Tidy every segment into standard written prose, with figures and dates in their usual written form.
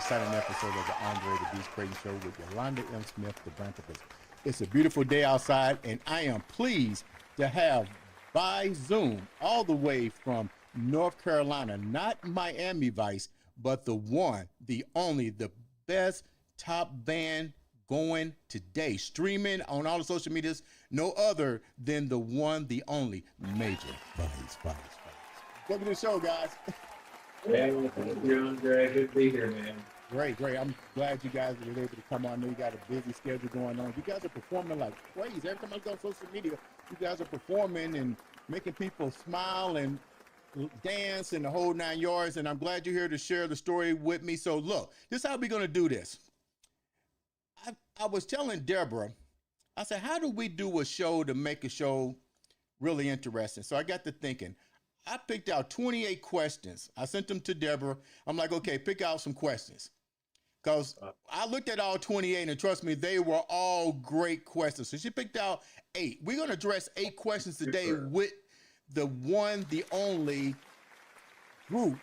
exciting episode of the Andre The Beast Crayton Show with Yolanda M. Smith, the Branthicus. It's a beautiful day outside, and I am pleased to have by Zoom all the way from North Carolina, not Miami Vice, but the one, the only, the best top band going today, streaming on all the social medias, no other than the one, the only, Major Vice. Welcome to the show, guys. Hey, thank you, Andre. Good to be here, man. Great. I'm glad you guys were able to come on. I know you got a busy schedule going on. You guys are performing like crazy. Every time I go on social media, you guys are performing and making people smile and dance and the whole 9 yards. And I'm glad you're here to share the story with me. So look, this is how we're going to do this. I was telling Deborah, I said, how do we do a show to make a show really interesting? So I got to thinking. I picked out 28 questions. I sent them to Deborah. I'm like, okay, pick out some questions. Because I looked at all 28, and trust me, they were all great questions. So she picked out 8. We're going to address 8 questions today with the one, the only group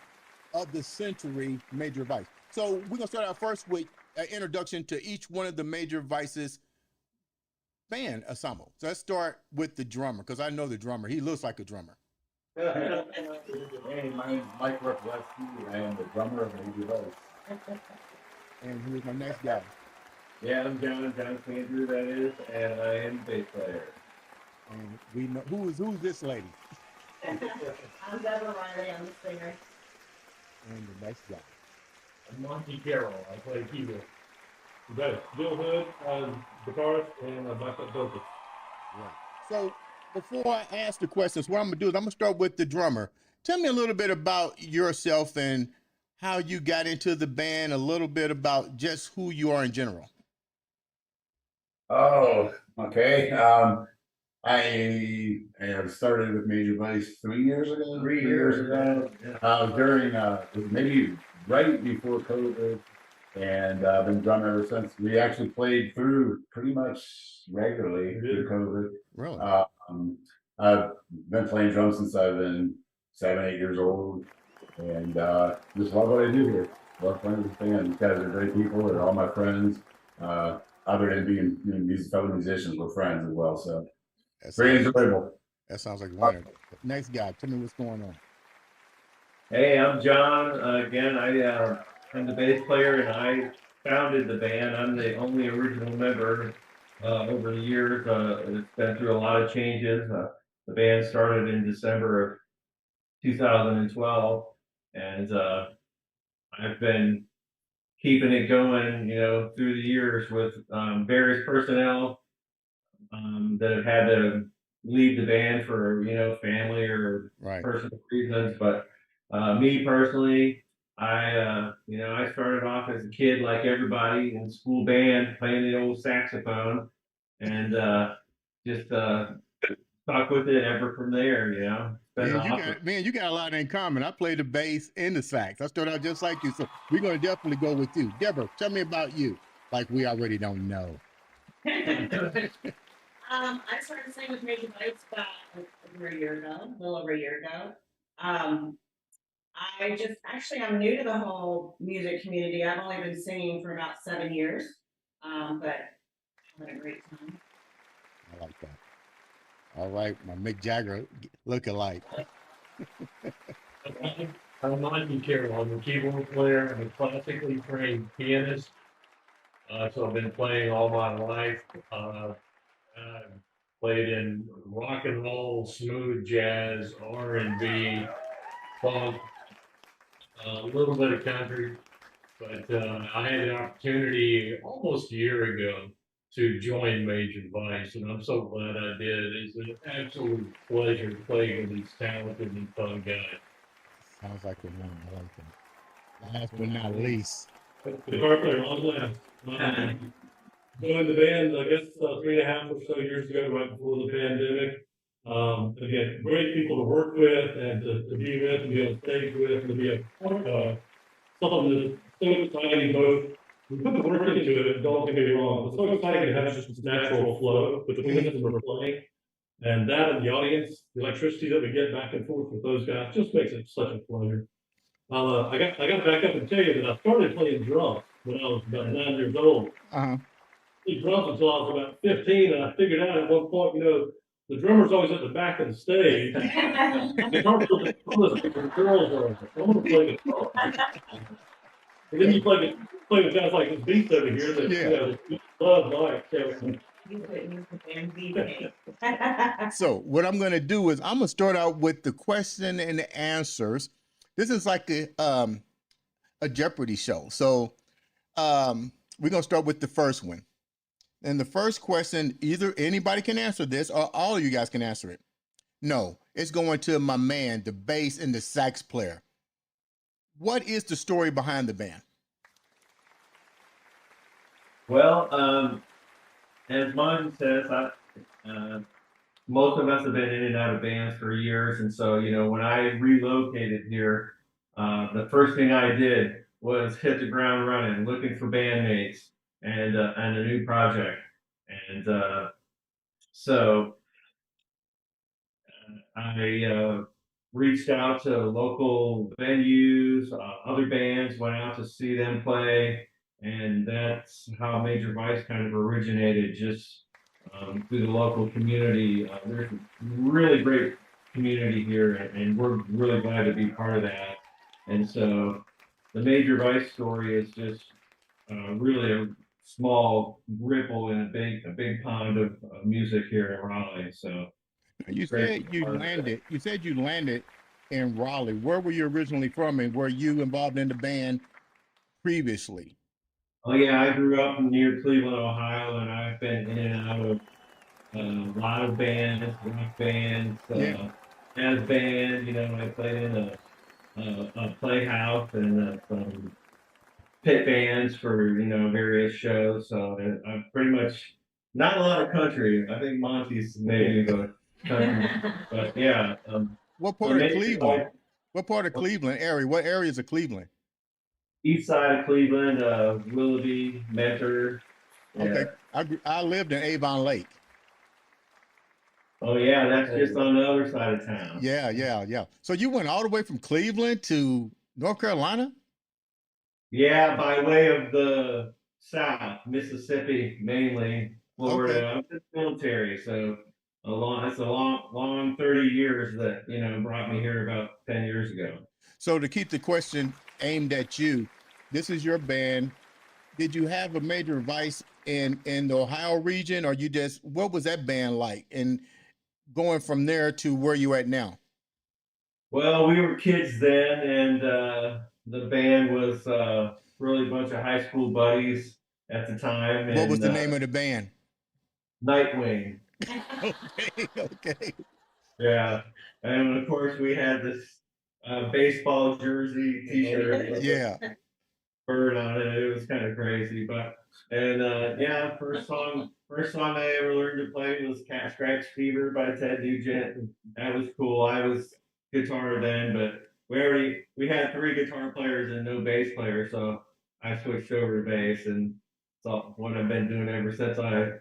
of the century, Major Vice. So we're going to start out first with an introduction to each one of the Major Vice's band ensemble. So let's start with the drummer, because I know the drummer. He looks like a drummer. Hey, my name's Mike Ruffleski. I am the drummer of Major Vice. And here's my next guy. Yeah, I'm John Andrew, that is, and I am bass player. And we know who's this lady. I'm Deborah Riley, I'm the singer. And the next guy. I'm Monty Carroll. I play keyboard. We got Bill Hood, guitarist, and a backup vocalist. Right. So before I ask the questions, what I'm gonna do is I'm gonna start with the drummer. Tell me a little bit about yourself and how you got into the band, a little bit about just who you are in general. Oh, okay. I have started with Major Vice 3 years ago. 3 years ago. During maybe right before COVID, and I've been drumming ever since. We actually played through pretty much regularly through COVID. Really? I've been playing drums since I've been 7, 8 years old, and just love what I do here. Love playing with the band. These guys are great people. They're all my friends. Other than being these fellow musicians, we're friends as well. So very enjoyable. That sounds like one. Next guy, tell me what's going on. Hey, I'm John. Again, I'm the bass player, and I founded the band. I'm the only original member. Over the years, it's been through a lot of changes. The band started in December of 2012, and I've been keeping it going, through the years with various personnel that have had to leave the band for, family or personal reasons. But me personally, I started off as a kid like everybody in school band, playing the old saxophone, and just stuck with it ever from there, Man, you got a lot in common. I play the bass and the sax. I started out just like you, so we're going to definitely go with you. Deborah, tell me about you, like we already don't know. I started singing with Major Vice about a little over a year ago. I'm new to the whole music community. I've only been singing for about 7 years, but I'm having a great time. I like that. All right, my Mick Jagger look-alike. I'm Monty Carroll. I'm a keyboard player. I'm a classically trained pianist. So I've been playing all my life. I've played in rock and roll, smooth jazz, R&B, funk, a little bit of country. But I had the opportunity almost a year ago to join Major Vice, and I'm so glad I did. It's an absolute pleasure playing with these talented and fun guys. Sounds like a one. I like that. Last but not least. Guitar player on left. Joined the band, I guess, 3.5 or so years ago, right before the pandemic. Again, great people to work with and to be with and be on stage with and to be a part of something that's so exciting. Both we put the work into it, don't get me wrong. It's so exciting to have just this natural flow between us as we're playing. And that and the audience, the electricity that we get back and forth with those guys just makes it such a pleasure. I got to back up and tell you that I started playing drums when I was about 9 years old. Uh-huh. Played drums until I was about 15, and I figured out at one point, the drummer's always at the back of the stage. The guitar player's at the front, the girls are, I want to play guitar. And then you play with guys like this beast over here that, Yeah. love Mike. So, You couldn't MVP. So what I'm going to do is I'm going to start out with the question and the answers. This is like a Jeopardy show. So we're going to start with the first one. And the first question, either anybody can answer this or all of you guys can answer it. No, it's going to my man, the bass and the sax player. What is the story behind the band? Well, as mine says, most of us have been in and out of bands for years, and so when I relocated here, the first thing I did was hit the ground running, looking for bandmates and a new project, and so I reached out to local venues, other bands, went out to see them play, and that's how Major Vice kind of originated, just through the local community. There's a really great community here, and we're really glad to be part of that. And so the Major Vice story is just really a small ripple in a big pond of music here in Raleigh. So You great said to be you part of that. landed. You said you landed in Raleigh. Where were you originally from, and were you involved in the band previously? Oh yeah, I grew up near Cleveland, Ohio, and I've been in and out of a lot of bands, rock bands, Yeah. jazz band. I played in a playhouse and some pit bands for various shows. So I'm pretty much not a lot of country. I think Monty's maybe the country, but yeah. What The part of major Cleveland? What part of Cleveland area? What areas of Cleveland? east side of Cleveland, Willoughby, Mentor. Yeah. Okay, I lived in Avon Lake. Oh yeah, that's just on the other side of town. Yeah. So you went all the way from Cleveland to North Carolina? Yeah, by way of the South, Mississippi mainly, Okay. Florida. I'm just military, so it's a long 30 years that, brought me here about 10 years ago. So to keep the question aimed at you, this is your band. Did you have a Major Vice in the Ohio region, or you just what was that band like? And going from there to where you at now? Well, we were kids then, and the band was really a bunch of high school buddies at the time, What was and the name of the band? Nightwing. Okay. Yeah, and of course we had this baseball jersey T-shirt with a Yeah. bird on it. It was kind of crazy, but yeah, first song I ever learned to play was "Cat Scratch Fever" by Ted Nugent. And that was cool. I was guitar then, but we had three guitar players and no bass player, so I switched over to bass, and it's what I've been doing ever since I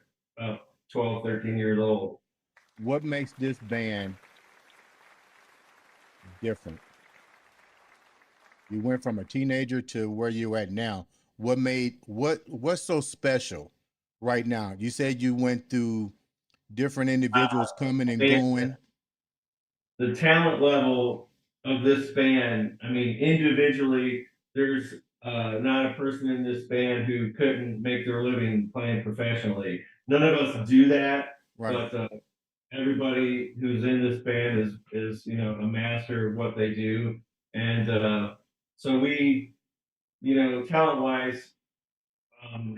12, 13 years old. What makes this band different? You went from a teenager to where you at now. What's so special right now? You said you went through different individuals coming and going. The talent level of this band, I mean, individually, there's not a person in this band who couldn't make their living playing professionally. None of us do that, Right. but everybody who's in this band is a master of what they do, and so we, talent wise,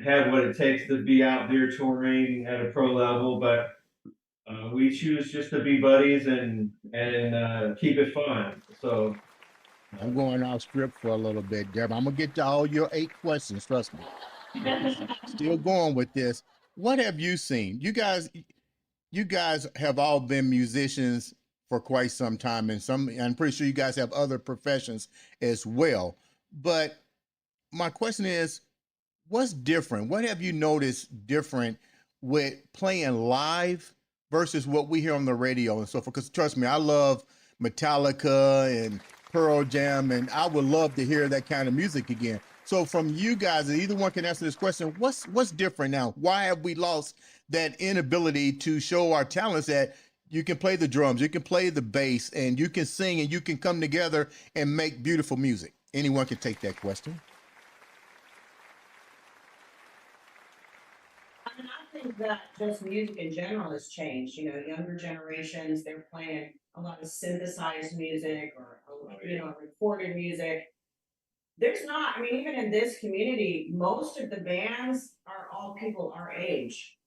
have what it takes to be out there touring at a pro level, but we choose just to be buddies and keep it fun. So I'm going off script for a little bit, Deb. I'm gonna get to all your 8 questions. Trust me. Still going with this. What have you seen? You guys have all been musicians for quite some time, and I'm pretty sure you guys have other professions as well. But my question is, what's different? What have you noticed different with playing live versus what we hear on the radio and so forth? Because trust me, I love Metallica and Pearl Jam, and I would love to hear that kind of music again. So from you guys, either one can answer this question. What's different now? Why have we lost that inability to show our talents that you can play the drums, you can play the bass, and you can sing, and you can come together and make beautiful music? Anyone can take that question. I mean, I think that just music in general has changed. You know, younger generations, they're playing a lot of synthesized music or, you know, recorded music. There's not, I mean, even in this community, most of the bands are all people our age.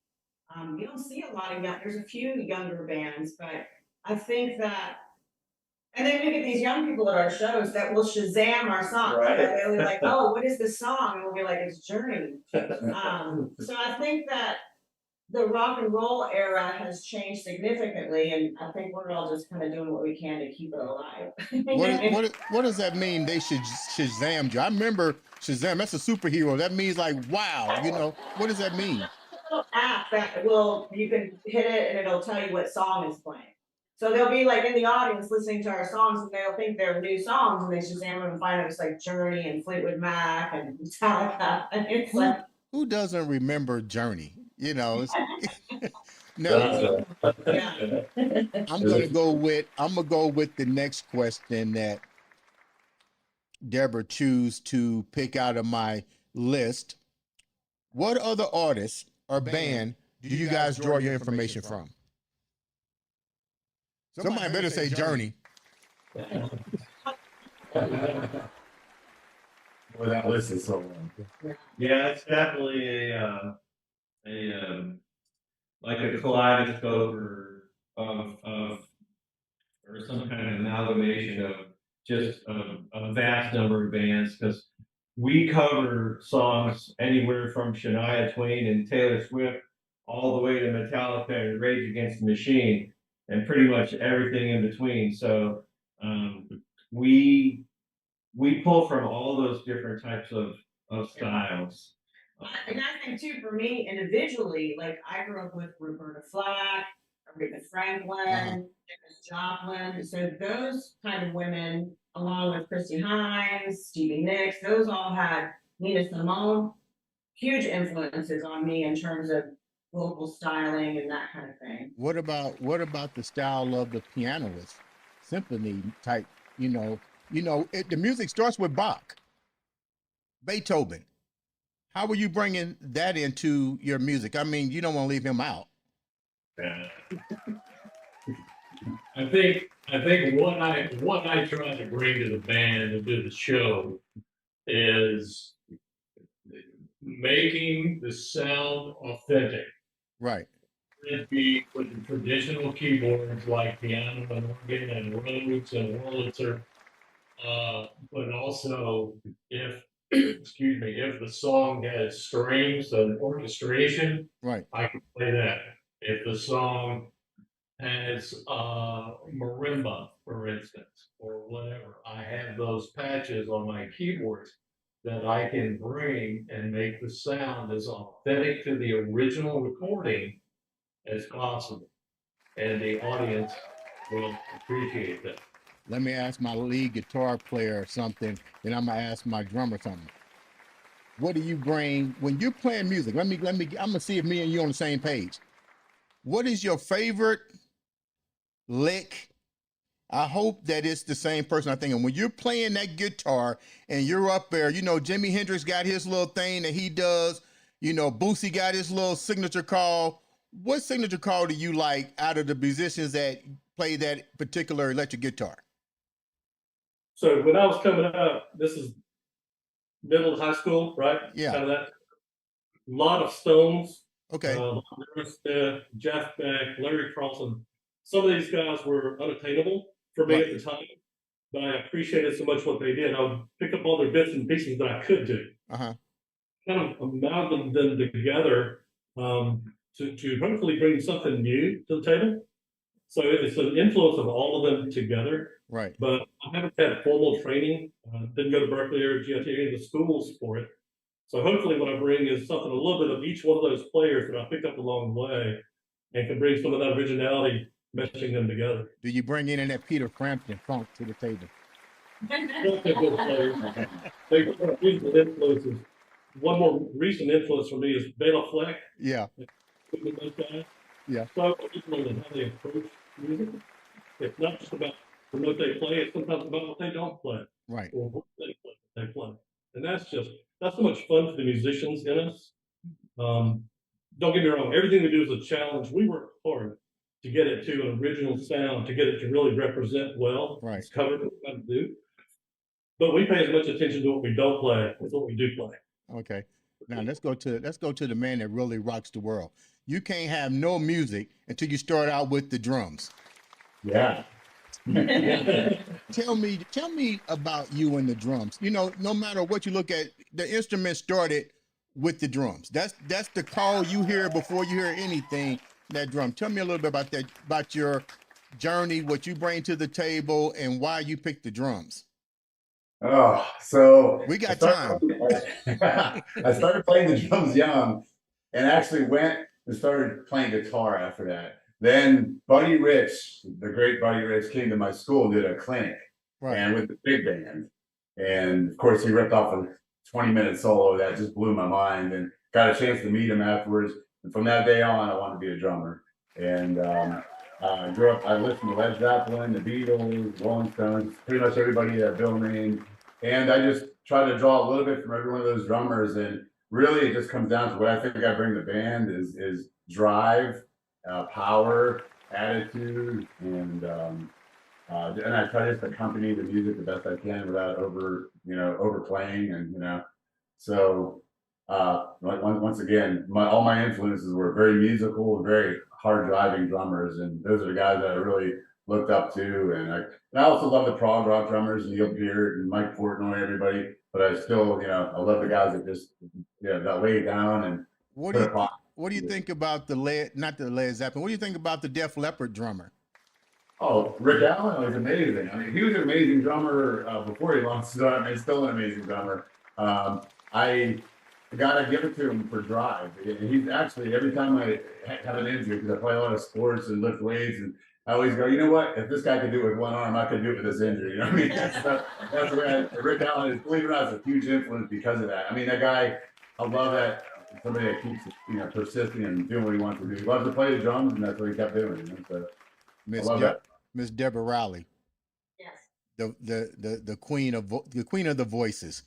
You don't see a lot of young, there's a few younger bands, but I think that, and then we get these young people at our shows that will Shazam our songs. Right. They'll be like, oh, what is this song? And we'll be like, it's Journey. So I think that the rock and roll era has changed significantly, and I think we're all just kind of doing what we can to keep it alive. What does that mean? They should Shazam you. I remember Shazam. That's a superhero. That means like, wow. You know, what does that mean? Little app that will, you can hit it and it'll tell you what song is playing. So they'll be like in the audience listening to our songs, and they'll think they're new songs, and they Shazam them and find it's like Journey and Fleetwood Mac and Metallica, and it's like, Who doesn't remember Journey? You know, now yeah. I'm gonna go with the next question that Deborah choose to pick out of my list. What other artists or band do you guys draw your information from? Somebody better say Journey. Boy, that list is so long. Yeah, it's definitely like a kaleidoscope or some kind of amalgamation of just a vast number of bands, because we cover songs anywhere from Shania Twain and Taylor Swift all the way to Metallica and Rage Against the Machine and pretty much everything in between. So we pull from all those different types of styles. And I think too, for me individually, like I grew up with Roberta Flack, Aretha Franklin, Janis Joplin. So those kind of women, along with Christy Hines, Stevie Nicks, those all had Nina Simone, huge influences on me in terms of vocal styling and that kind of thing. What about the style of the pianist, symphony type? The music starts with Bach, Beethoven. How are you bringing that into your music? I mean, you don't want to leave him out. I think what I try to bring to the band and to the show is making the sound authentic. Right. It'd be with the traditional keyboards like piano and organ and Rhodes and Wurlitzer, but also if if the song has strings and orchestration, right, I can play that. If the song has marimba, for instance, or whatever, I have those patches on my keyboards that I can bring and make the sound as authentic to the original recording as possible, and the audience will appreciate that. Let me ask my lead guitar player something, then I'm gonna ask my drummer something. What do you bring when you're playing music? I'm gonna see if me and you on the same page. What is your favorite lick? I hope that it's the same person. I think, and when you're playing that guitar and you're up there, Jimi Hendrix got his little thing that he does. Boosie got his little signature call. What signature call do you like out of the musicians that play that particular electric guitar? So when I was coming up, this is middle of high school, right? Yeah. Kind of that. A lot of Stones. Okay. Jeff Beck, Larry Carlson. Some of these guys were unattainable for me at the time, but I appreciated so much what they did. I would pick up all their bits and pieces that I could do. Kind of amalgamate them together to hopefully bring something new to the table. So it's an influence of all of them together. Right. But I haven't had formal training. Didn't go to Berkeley or GIT, any of the schools for it. So hopefully what I bring is something, a little bit of each one of those players that I picked up along the way and can bring some of that originality, meshing them together. Do you bring in that Peter Frampton funk to the table? Not a good player. They recent influences. One more recent influence for me is Bela Fleck. Yeah, With those guys. yeah, So original in how they approach music. It's not just about the note they play, it's sometimes about what they don't play. right. Or what they play. And that's so much fun for the musicians in us. Don't get me wrong, everything we do is a challenge. We work hard to get it to an original sound, to get it to really represent well. Right. It's covered what we got to do. But we pay as much attention to what we don't play as what we do play. Okay. Now let's go to the man that really rocks the world. You can't have no music until you start out with the drums. Yeah. Tell me about you and the drums. You know, no matter what you look at, the instrument started with the drums. That's the call you hear before you hear anything. That drum. Tell me a little bit about that, about your journey, what you bring to the table, and why you picked the drums. Oh, so We got time. I started playing the drums young, and actually went and started playing guitar after that. Then Buddy Rich, the great Buddy Rich, came to my school and did a clinic, Right. and with the big band. And of course, he ripped off a 20-minute solo that just blew my mind, and got a chance to meet him afterwards. And from that day on, I wanted to be a drummer. And grew up, I listened to Led Zeppelin, the Beatles, Rolling Stones, pretty much everybody that Bill named. And I just try to draw a little bit from every one of those drummers. And really, it just comes down to what I think I bring to the band is drive, power, attitude, and I try just to accompany the music the best I can without overplaying, and so once again, all my influences were very musical, very hard driving drummers, and those are the guys that I really looked up to. And I also love the prog rock drummers, Neil Peart and Mike Portnoy, everybody. But I still, I love the guys that just that lay down and What do you think about not the Led Zeppelin? What do you think about the Def Leppard drummer? Oh, Rick Allen was amazing. I mean, he was an amazing drummer before he lost his arm. He's still an amazing drummer. I gotta give it to him for drive. He's actually, every time I have an injury, because I play a lot of sports and lift weights, and I always go, you know what? If this guy can do it with one arm, I can do it with this injury. You know what I mean? That's where Rick Allen is, believe it or not, is a huge influence because of that. I mean, that guy, I love that. Somebody that keeps persisting and doing what he wants to do. He loves to play the drums, and that's what he kept doing. So Miss Deborah Rowley. Yes. The queen of the voices.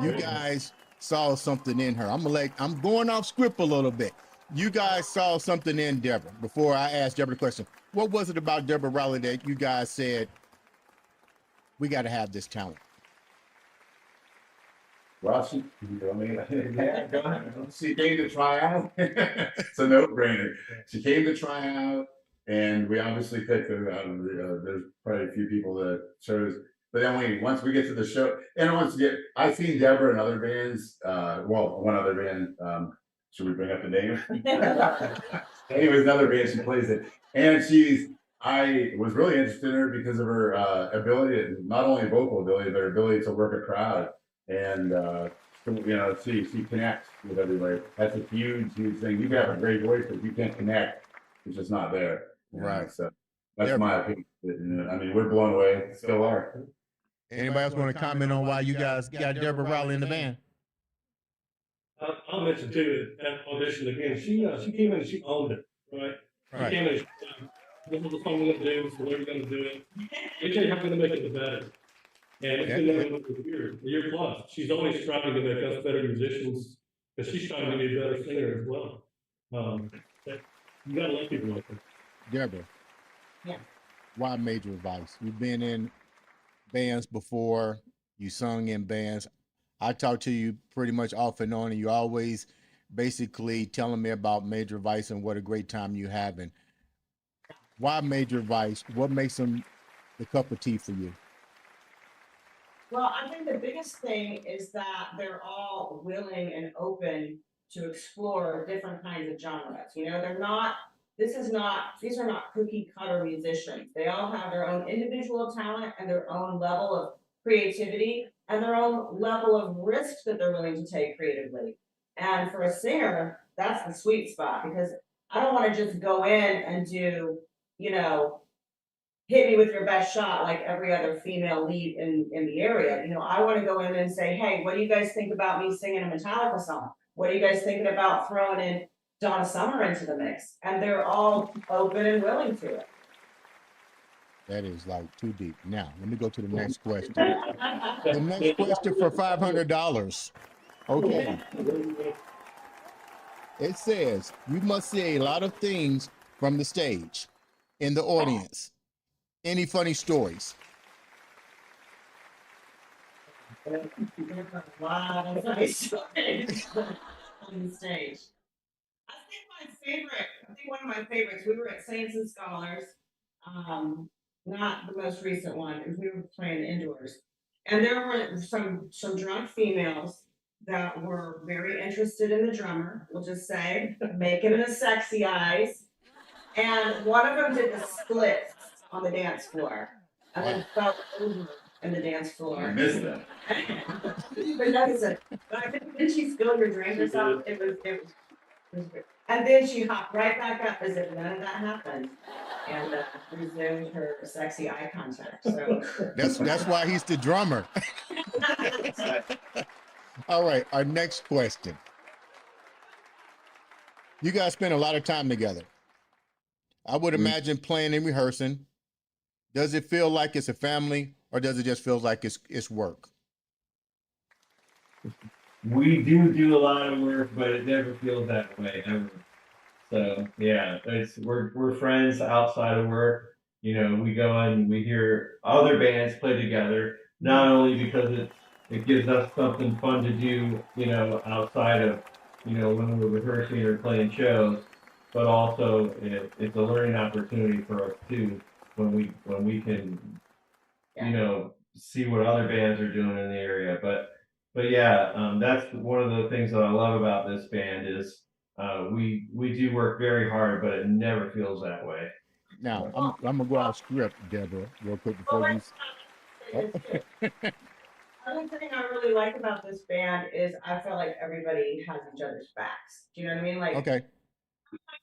You guys saw something in her. I'm going off script a little bit. You guys saw something in Deborah. Before I asked Deborah the question, what was it about Deborah Rowley that you guys said, we got to have this talent? Well, yeah, go ahead. She came to try out. It's a no-brainer. She came to try out, and we obviously picked her out of there's probably a few people that chose. But then once we get to the show, and I've seen Deborah in other bands. One other band. Should we bring up the name? Anyways, another band she plays in, and I was really interested in her because of her ability, not only vocal ability, but her ability to work a crowd. And she connects with everybody. That's a huge thing. You can have a great voice, but if you can't connect, it's just not there. Right. So that's my opinion. I mean, we're blown away. Still are. Anybody else want to comment on why you guys got Deborah Rowley in the band? I'll mention too at audition again. She came in and she owned it, right? She came in and she said, "This is the song we're gonna do. This is the way we're gonna do it. We tell you how we're gonna make it the better." And it's been going on for a year plus. She's always striving to make us better musicians, because she's trying to be a better singer as well. You gotta let people like her. Deborah. Yeah. Why Major Vice? You've been in bands before. You sung in bands. I talk to you pretty much off and on, and you always basically telling me about Major Vice and what a great time you having. Why Major Vice? What makes them the cup of tea for you? Well, I think the biggest thing is that they're all willing and open to explore different kinds of genres. These are not cookie cutter musicians. They all have their own individual talent and their own level of creativity and their own level of risk that they're willing to take creatively. And for a singer, that's the sweet spot, because I don't want to just go in and do, hit me with your best shot like every other female lead in the area. You know, I want to go in and say, hey, what do you guys think about me singing a Metallica song? What are you guys thinking about throwing in Donna Summer into the mix? And they're all open and willing to it. That is like too deep. Now, let me go to the next question. The next question for $500. Okay. It says, you must say a lot of things from the stage in the audience. Any funny stories? A lot of nice stories on the stage. I think one of my favorites, we were at Saints and Scholars, not the most recent one, and we were playing indoors. And there were some drunk females that were very interested in the drummer, we'll just say, making the sexy eyes. And one of them did the splits on the dance floor and then fell over in the dance floor. I missed that. But notice it. But I think, did she spill your drink or something? It was great. And then she hopped right back up as if none of that happened and resumed her sexy eye contact. So That's why he's the drummer. All right, our next question. You guys spend a lot of time together. I would imagine playing and rehearsing. Does it feel like it's a family, or does it just feel like it's work? We do a lot of work, but it never feels that way ever. So yeah, we're friends outside of work. You know, we go and we hear other bands play together, not only because it gives us something fun to do, you know, outside of, you know, when we're rehearsing or playing shows, but also it's a learning opportunity for us too, when we can, you know, see what other bands are doing in the area. But yeah, that's one of the things that I love about this band is we do work very hard, but it never feels that way. Now, I'm gonna go out script, Deborah, real quick before you. Other thing I really like about this band is I feel like everybody has each other's backs. Do you know what I mean? Like, Okay.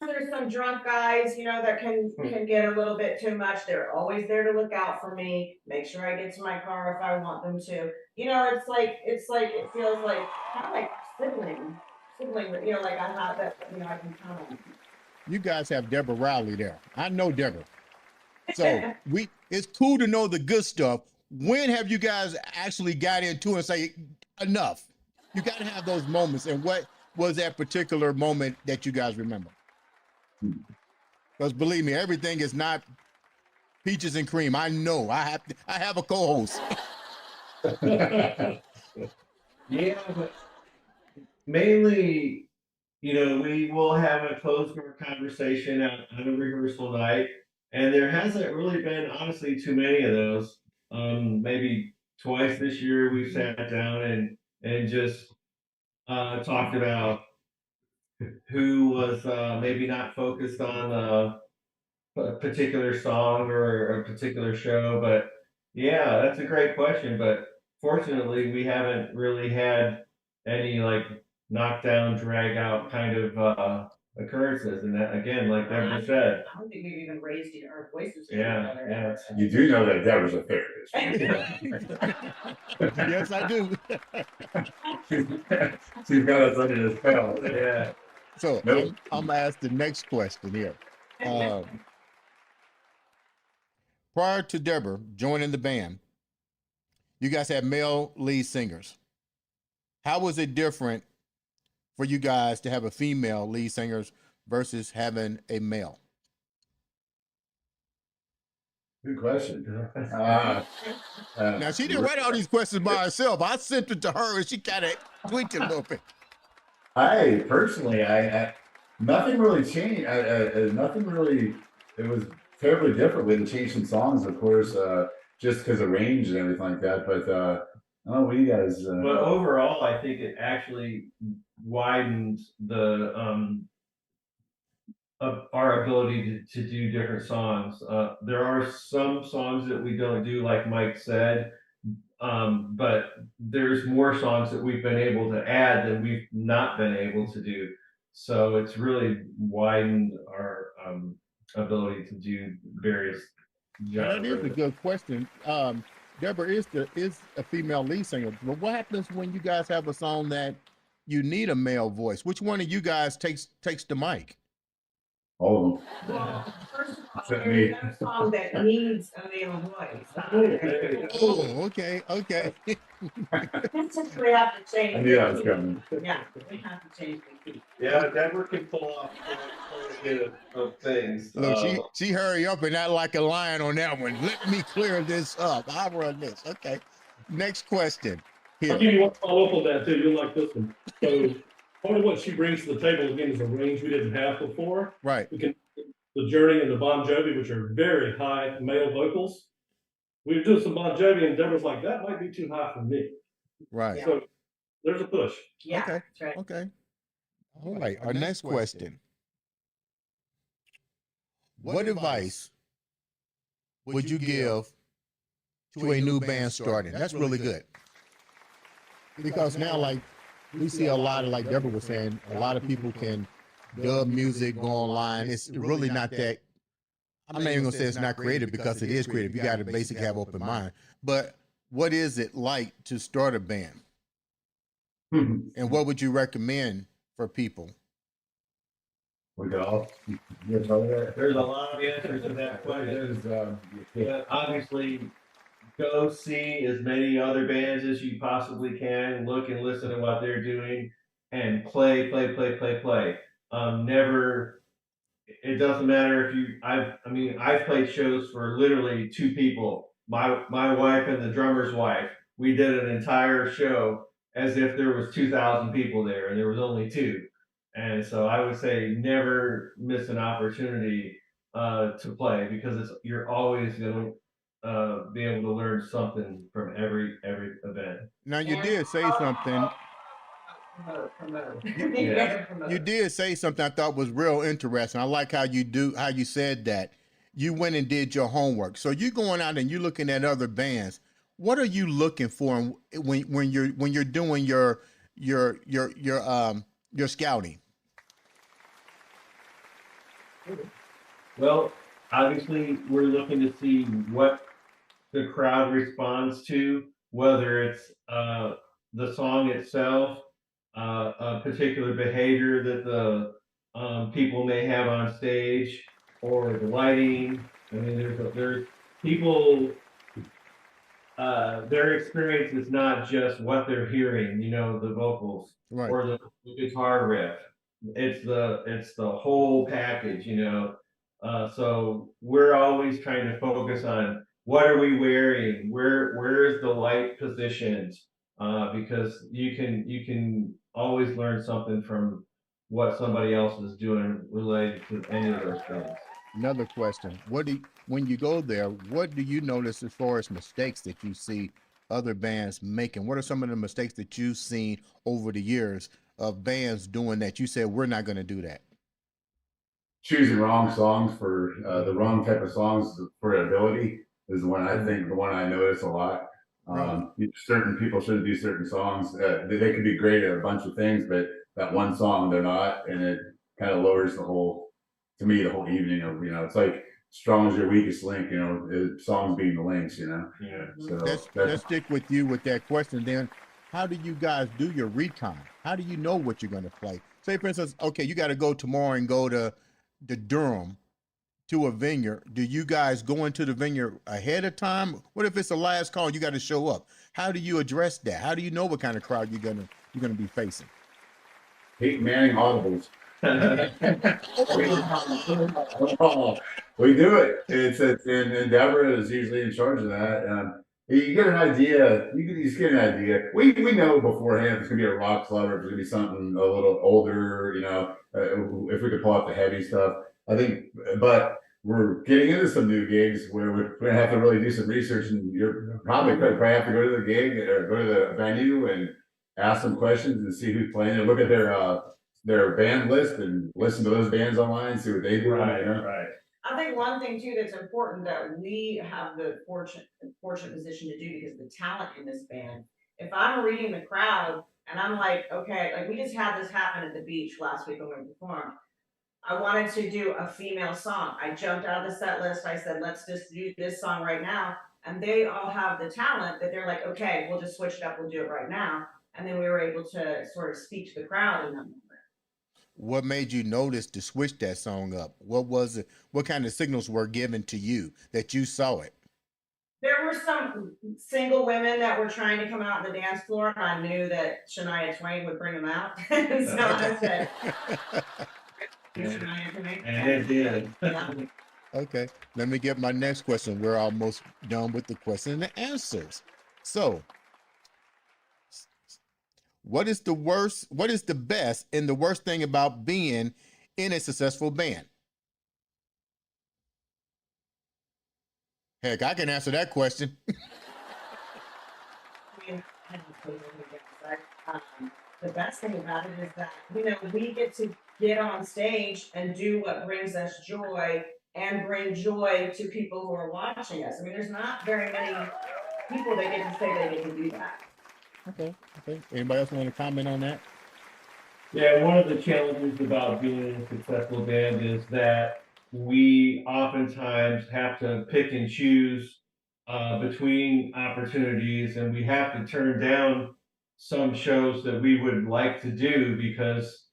there's some drunk guys, you know, that can get a little bit too much. They're always there to look out for me, make sure I get to my car if I want them to. You know, it's like it feels like kind of like sibling. You know, like I have that. You know, I can count on. You guys have Deborah Riley there. I know Deborah. So it's cool to know the good stuff. When have you guys actually got into and say enough? You got to have those moments. And what was that particular moment that you guys remember? Because believe me, everything is not peaches and cream. I know. I have a co-host. Yeah, but mainly, you know, we will have a closed door conversation on a rehearsal night, and there hasn't really been, honestly, too many of those. Maybe twice this year we've sat down and just talked about who was maybe not focused on a particular song or a particular show. But yeah, that's a great question. But fortunately, we haven't really had any like knockdown, drag out kind of occurrences. And that, again, like Deborah said, I don't think we've even raised our voices. yeah, yeah. You do know that Deborah's a therapist. Yes, I do. She's got us under the spell. Yeah. So Nope. I'm gonna ask the next question here. Prior to Deborah joining the band, you guys had male lead singers. How was it different for you guys to have a female lead singers versus having a male? Good question. Now she didn't write all these questions by herself. I sent it to her and she kind of tweaked it a little bit. I personally, I nothing really changed. Nothing really. It was terribly different. We had to change some songs, of course, just because of range and everything like that. But I don't know what you guys. But overall, I think it actually widened the of our ability to do different songs. There are some songs that we don't do, like Mike said, but there's more songs that we've been able to add than we've not been able to do. So it's really widened our ability to do various That is a good question. Deborah is a female lead singer, but what happens when you guys have a song that you need a male voice? Which one of you guys takes the mic? All of them. Well, first of all, Except there's me. no song that needs a male voice. Oh, okay, okay. We have to change. I knew that was coming. Yeah, we have to change the key. Yeah, Denver can pull off quite a bit of things. Look, she hurry up and act like a lion on that one. Let me clear this up. I'll run this. Okay. Next question. I'll give you one follow up on that too. You'll like this one. So part of what she brings to the table again is a range we didn't have before. Right. We can the Journey and the Bon Jovi, which are very high male vocals. We were doing some Bon Jovi, and Deborah's like, that might be too high for me. Right. So there's a push. Yeah, Okay. that's right. Okay. All right. Our next question. What advice would you give to a new band starting? That's really good. Because now, like, we see a lot of, like Deborah was saying, a lot of people can dub music, go online. It's really not that, I'm not even gonna say it's not creative, because it is creative. You gotta basically have open mind. But what is it like to start a band? And what would you recommend for people? We could all get over that. There's a lot of answers to that question. Yeah, obviously, go see as many other bands as you possibly can. Look and listen to what they're doing, and play. Never. It doesn't matter if you. I've played shows for literally two people. My wife and the drummer's wife. We did an entire show as if there was 2,000 people there, and there was only two. And so I would say never miss an opportunity to play, because you're always going to be able to learn something from every event. Now, you did say something. Promote. Yeah. You did say something I thought was real interesting. I like how you said that you went and did your homework. So you're going out and you're looking at other bands. What are you looking for when you're doing your scouting? Well, obviously, we're looking to see what the crowd responds to, whether it's the song itself, a particular behavior that the people may have on stage, or the lighting. I mean, there's people. Their experience is not just what they're hearing, the vocals, Right. or the guitar riff. It's the whole package, So we're always trying to focus on what are we wearing, where's the light positions, because you can always learn something from what somebody else is doing related to any of those things. Another question. When you go there, what do you notice as far as mistakes that you see other bands making? What are some of the mistakes that you've seen over the years of bands doing that you said, we're not going to do that? Choosing wrong songs for the wrong type of songs for ability is the one I notice a lot. Certain people shouldn't do certain songs. They could be great at a bunch of things, but that one song they're not, and it kind of lowers the whole evening of, it's like strong as your weakest link, songs being the links, Yeah. So let's stick with you with that question then. How do you guys do your recon? How do you know what you're going to play? Say, for instance, okay, you got to go tomorrow and go to Durham to a vineyard. Do you guys go into the vineyard ahead of time? What if it's the last call, you got to show up? How do you address that? How do you know what kind of crowd you're gonna be facing? Peyton Manning audibles. We do it. And Deborah is usually in charge of that. You get an idea. You can just get an idea. We know beforehand if it's gonna be a rock club or if it's gonna be something a little older. If we could pull off the heavy stuff, I think. But we're getting into some new gigs where we're gonna have to really do some research, and you're probably have to go to the gig or go to the venue and ask some questions and see who's playing and look at their band list and listen to those bands online, see what they do. Right. I think one thing too that's important that we have the fortunate position to do because of the talent in this band. If I'm reading the crowd and I'm like, okay, like we just had this happen at the beach last week when we performed. I wanted to do a female song. I jumped out of the set list. I said, let's just do this song right now. And they all have the talent that they're like, okay, we'll just switch it up. We'll do it right now. And then we were able to sort of speak to the crowd in that moment. What made you notice to switch that song up? What was it? What kind of signals were given to you that you saw it? There were some single women that were trying to come out on the dance floor, and I knew that Shania Twain would bring them out. And so I said, Shania Twain. And it did. Yeah. Okay, let me get my next question. We're almost done with the question and the answers. So, what is the worst, what is the best and the worst thing about being in a successful band? Heck, I can answer that question. I mean, I don't totally get it. The best thing about it is that, you know, we get to get on stage and do what brings us joy and bring joy to people who are watching us. I mean, there's not very many people that get to say they get to do that. Okay, okay. Anybody else want to comment on that? Yeah, one of the challenges about being in a successful band is that we oftentimes have to pick and choose between opportunities, and we have to turn down some shows that we would like to do because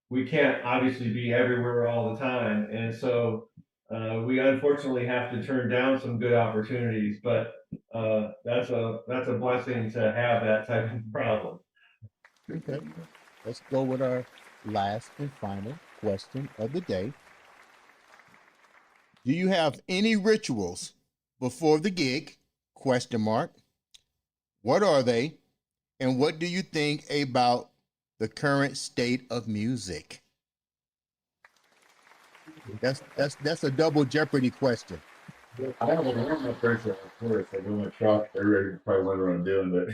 we can't obviously be everywhere all the time. And so we unfortunately have to turn down some good opportunities, but that's a blessing to have that type of problem. Okay, let's go with our last and final question of the day. Do you have any rituals before the gig? Question mark. What are they? And what do you think about the current state of music? That's a double jeopardy question. I have a warm-up first, of course. I go in the truck. Everybody probably wonder what I'm doing, but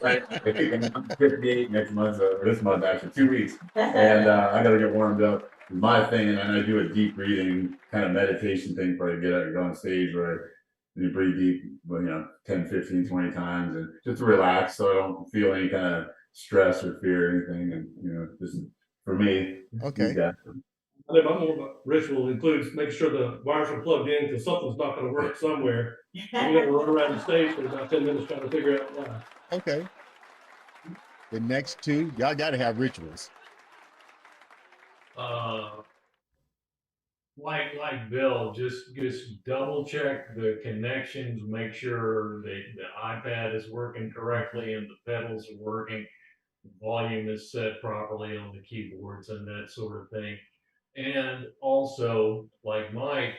I'm 58 next month, or this month actually, 2 weeks, and I got to get warmed up. My thing, and then I do a deep breathing kind of meditation thing before I get out and go on stage, where you breathe deep, well, 10, 15, 20 times, and just to relax, so I don't feel any kind of stress or fear or anything, and just for me. Okay. I think my more ritual includes making sure the wires are plugged in because something's not going to work somewhere. You got to run around the stage for about 10 minutes trying to figure out why. Okay. The next two, y'all got to have rituals. Like Bill, just double check the connections, make sure the iPad is working correctly and the pedals are working, the volume is set properly on the keyboards and that sort of thing. And also, like Mike,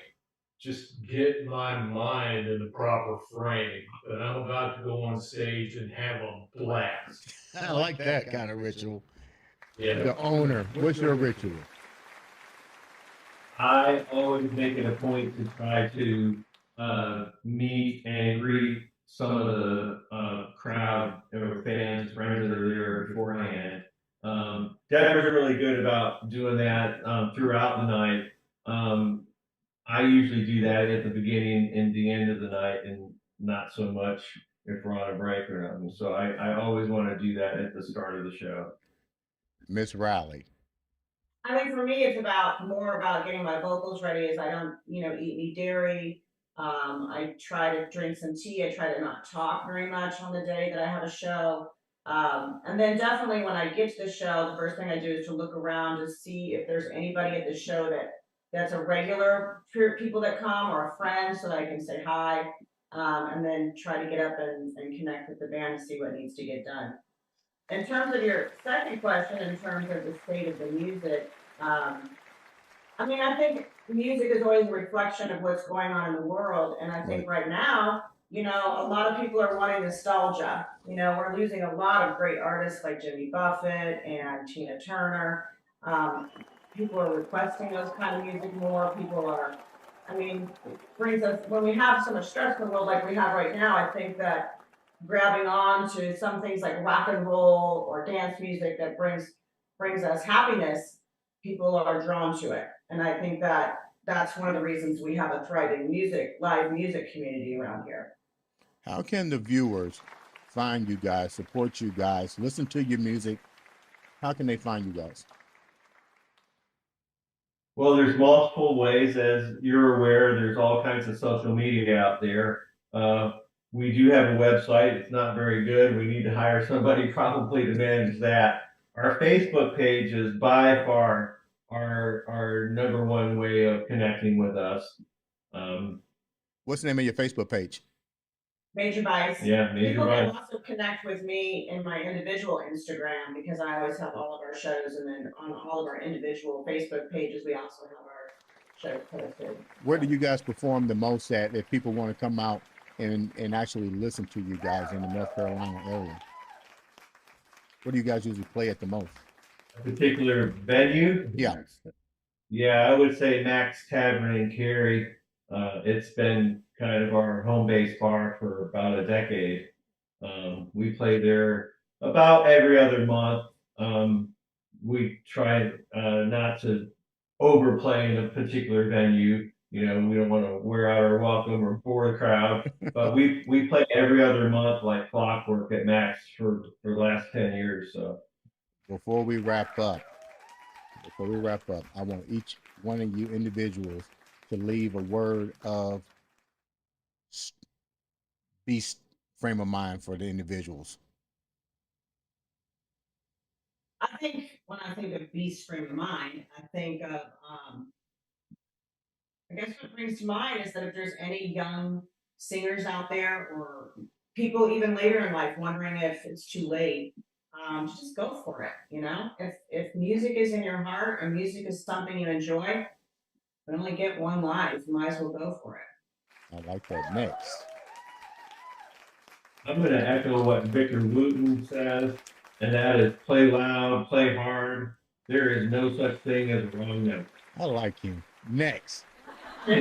just get my mind in the proper frame that I'm about to go on stage and have a blast. I like that kind of ritual. Yeah. The owner, what's your ritual? I always make it a point to try to meet and greet some of the crowd or fans, friends that are there beforehand. Deborah's really good about doing that throughout the night. I usually do that at the beginning and the end of the night, and not so much if we're on a break or nothing. So I always want to do that at the start of the show. Miss Riley. I think for me, it's more about getting my vocals ready. As I don't, eat any dairy. I try to drink some tea. I try to not talk very much on the day that I have a show. And then definitely when I get to the show, the first thing I do is to look around to see if there's anybody at the show that's a regular people that come or a friend, so that I can say hi. And then try to get up and connect with the band to see what needs to get done. In terms of your second question, in terms of the state of the music, I think music is always a reflection of what's going on in the world. And I think right now, a lot of people are wanting nostalgia. We're losing a lot of great artists like Jimmy Buffett and Tina Turner. People are requesting those kind of music more. Brings us, when we have so much stress in the world like we have right now, I think that grabbing on to some things like rock and roll or dance music that brings us happiness, people are drawn to it. And I think that that's one of the reasons we have a thriving live music community around here. How can the viewers find you guys, support you guys, listen to your music? How can they find you guys? Well, there's multiple ways, as you're aware, there's all kinds of social media out there. We do have a website. It's not very good. We need to hire somebody probably to manage that. Our Facebook page is by far our number one way of connecting with us. What's the name of your Facebook page? Major Bites. Yeah, Major People can Bites. also connect with me in my individual Instagram, because I always have all of our shows, and then on all of our individual Facebook pages, we also have our shows posted. Where do you guys perform the most at if people want to come out and actually listen to you guys in the North Carolina area? Where do you guys usually play at the most? A particular venue? Yeah. Yeah, I would say Max Tavern in Cary. It's been kind of our home base bar for about a decade. We play there about every other month. We try not to overplay in a particular venue. You know, we don't want to wear out our welcome or bore the crowd. But we play every other month like clockwork at Max for the last 10 years. So Before we wrap up, I want each one of you individuals to leave a word of beast frame of mind for the individuals. I think when I think of beast frame of mind, I think of, I guess what brings to mind is that if there's any young singers out there, or people even later in life wondering if it's too late, just go for it. You know, if music is in your heart and music is something you enjoy, you only get one life. You might as well go for it. I like that. Next. I'm going to echo what Victor Wooten says, and that is play loud, play hard. There is no such thing as a wrong note. I like him. Next. My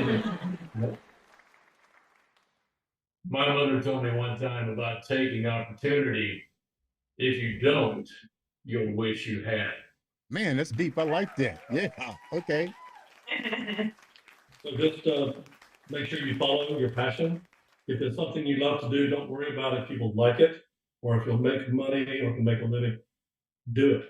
mother told me one time about taking opportunity. If you don't, you'll wish you had. Man, that's deep. I like that. Yeah. Okay. So just make sure you follow your passion. If it's something you love to do, don't worry about if people like it, or if you'll make money or can make a living. Do it.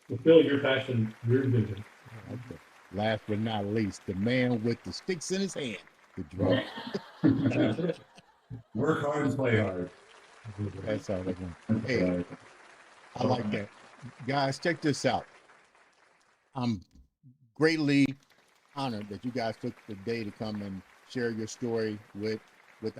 Fulfill your passion, your vision. Okay. Last but not least, the man with the sticks in his hand, the drum. Work hard and play hard. That's all I want. Hey, I like that. Guys, check this out. I'm greatly honored that you guys took the day to come and share your story with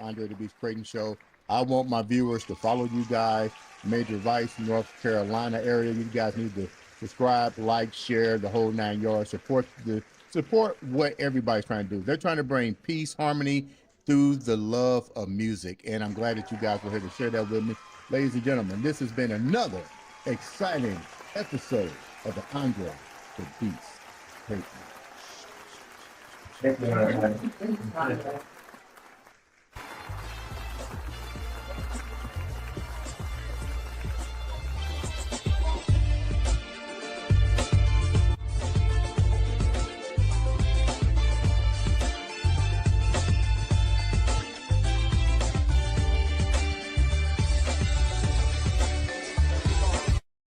Andre The Beast Crayton Show. I want my viewers to follow you guys, Major Vice, North Carolina area. You guys need to subscribe, like, share, the whole 9 yards. Support what everybody's trying to do. They're trying to bring peace, harmony through the love of music. And I'm glad that you guys were here to share that with me. Ladies and gentlemen, this has been another exciting episode of the Andre The Beast Crayton. Thank you.